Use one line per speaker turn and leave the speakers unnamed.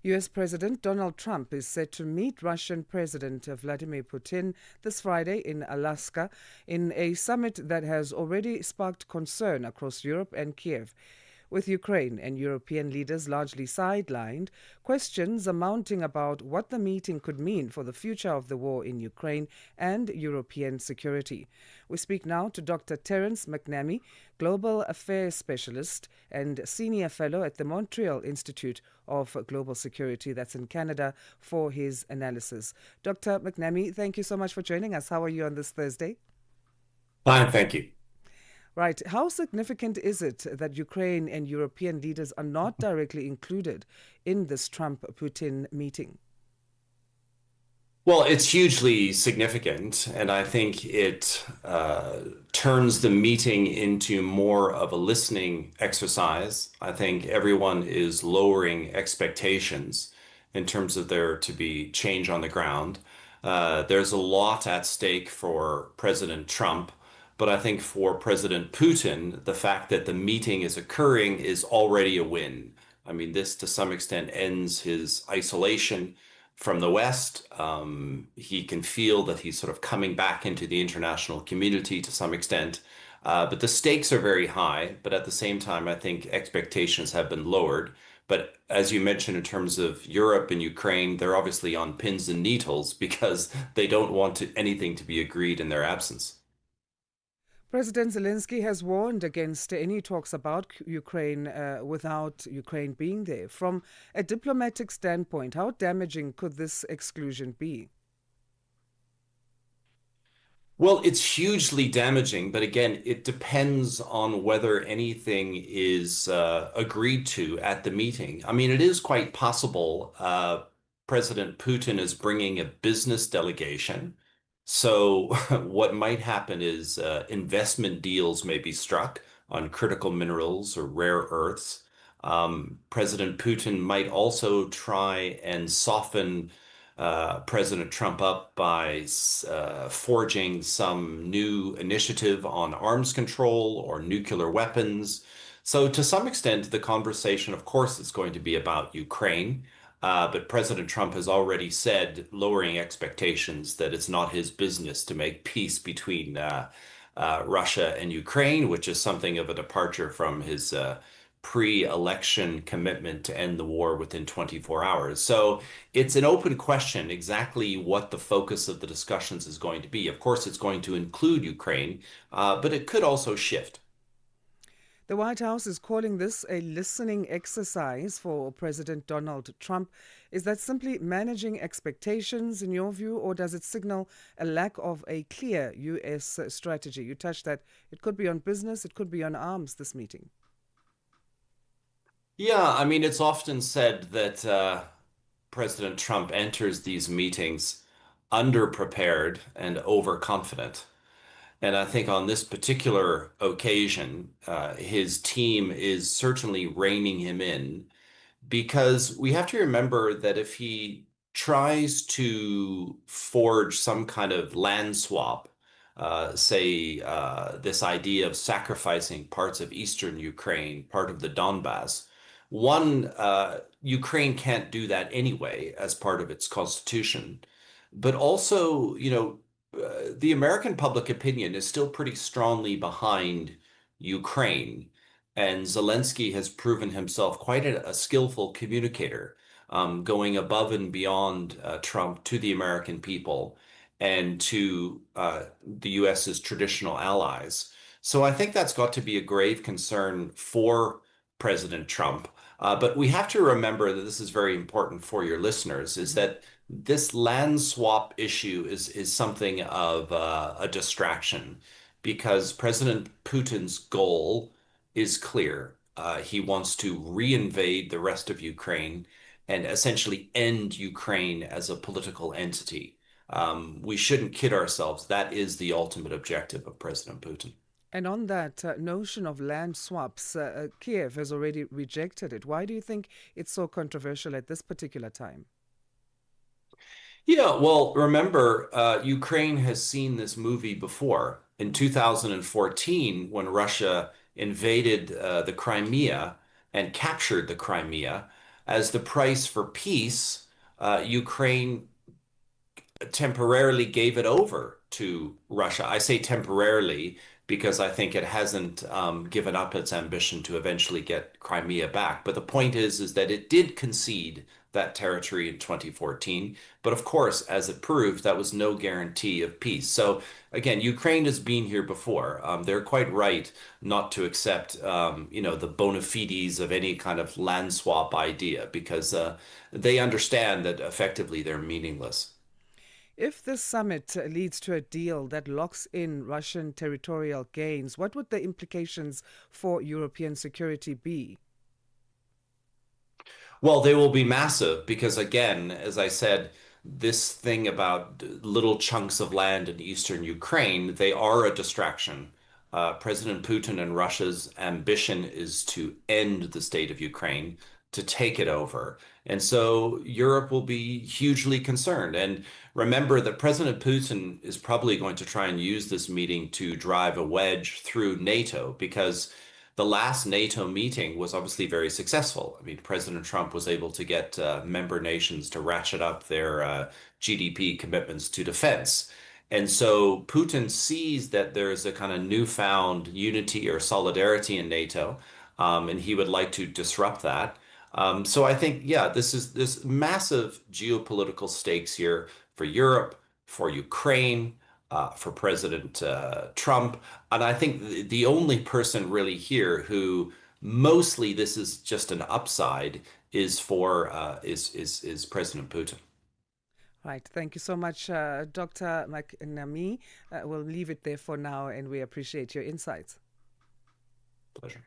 US President Donald Trump is set to meet Russian President Vladimir Putin this Friday in Alaska in a summit that has already sparked concern across Europe and Kiev. With Ukraine and European leaders largely sidelined, questions are mounting about what the meeting could mean for the future of the war in Ukraine and European security. We speak now to Dr. Terence McNamee, Global Affairs Specialist and Senior Fellow at the Montreal Institute of Global Security, that's in Canada, for his analysis. Dr. McNamee, thank you so much for joining us. How are you on this Thursday?
Fine, thank you.
Right. How significant is it that Ukraine and European leaders are not directly included in this Trump Putin meeting?
Well, it's hugely significant, and I think it turns the meeting into more of a listening exercise. I think everyone is lowering expectations in terms of there to be change on the ground. There's a lot at stake for President Trump, but I think for President Putin, the fact that the meeting is occurring is already a win. I mean, this to some extent ends his isolation from the West. He can feel that he's sort of coming back into the international community to some extent. But the stakes are very high. But at the same time, I think expectations have been lowered. But as you mentioned, in terms of Europe and Ukraine, they're obviously on pins and needles because they don't want anything to be agreed in their absence.
President Zelensky has warned against any talks about Ukraine without Ukraine being there. From a diplomatic standpoint, how damaging could this exclusion be?
Well, it's hugely damaging, but again, it depends on whether anything is agreed to at the meeting. I mean, it is quite possible President Putin is bringing a business delegation. So what might happen is investment deals may be struck on critical minerals or rare earths. President Putin might also try and soften President Trump up by forging some new initiative on arms control or nuclear weapons. So, to some extent, the conversation, of course, is going to be about Ukraine. But President Trump has already said, lowering expectations, that it's not his business to make peace between Russia and Ukraine, which is something of a departure from his pre-election commitment to end the war within 24 hours. So it's an open question exactly what the focus of the discussions is going to be. Of course, it's going to include Ukraine, but it could also shift.
The White House is calling this a listening exercise for President Donald Trump. Is that simply managing expectations in your view, or does it signal a lack of a clear U.S. strategy? You touched that it could be on business, it could be on arms, this meeting.
Yeah, I mean, it's often said that President Trump enters these meetings underprepared and overconfident. And I think on this particular occasion, his team is certainly reining him in because we have to remember that if he tries to forge some kind of land swap, say this idea of sacrificing parts of eastern Ukraine, part of the Donbass, one, Ukraine can't do that anyway as part of its constitution. But also, the American public opinion is still pretty strongly behind Ukraine. And Zelensky has proven himself quite a skillful communicator, going above and beyond Trump to the American people and to the US's traditional allies. So I think that's got to be a grave concern for President Trump. But we have to remember that this is very important for your listeners, is that this land swap issue is something of a distraction because President Putin's goal is clear. He wants to reinvade the rest of Ukraine and essentially end Ukraine as a political entity. We shouldn't kid ourselves. That is the ultimate objective of President Putin.
And on that notion of land swaps, Kiev has already rejected it. Why do you think it's so controversial at this particular time?
Yeah, well, remember, Ukraine has seen this movie before. In 2014, when Russia invaded the Crimea and captured the Crimea, as the price for peace, Ukraine temporarily gave it over to Russia. I say temporarily because I think it hasn't given up its ambition to eventually get Crimea back. But the point is that it did concede that territory in 2014. But of course, as it proved, that was no guarantee of peace. So again, Ukraine has been here before. They're quite right not to accept, the bona fides of any kind of land swap idea because they understand that effectively they're meaningless.
If this summit leads to a deal that locks in Russian territorial gains, what would the implications for European security be?
Well, they will be massive because, again, as I said, this thing about little chunks of land in eastern Ukraine, they are a distraction. President Putin and Russia's ambition is to end the state of Ukraine, to take it over. And so Europe will be hugely concerned. And remember that President Putin is probably going to try and use this meeting to drive a wedge through NATO because the last NATO meeting was obviously very successful. I mean, President Trump was able to get member nations to ratchet up their GDP commitments to defense. And so Putin sees that there's a kind of newfound unity or solidarity in NATO, and he would like to disrupt that. So I think, yeah, this massive geopolitical stakes here for Europe, for Ukraine, for President Trump. And I think the only person really here who mostly this is just an upside is President Putin.
Right. Thank you so much, Dr. McNamee. We'll leave it there for now, and we appreciate your insights.
Pleasure.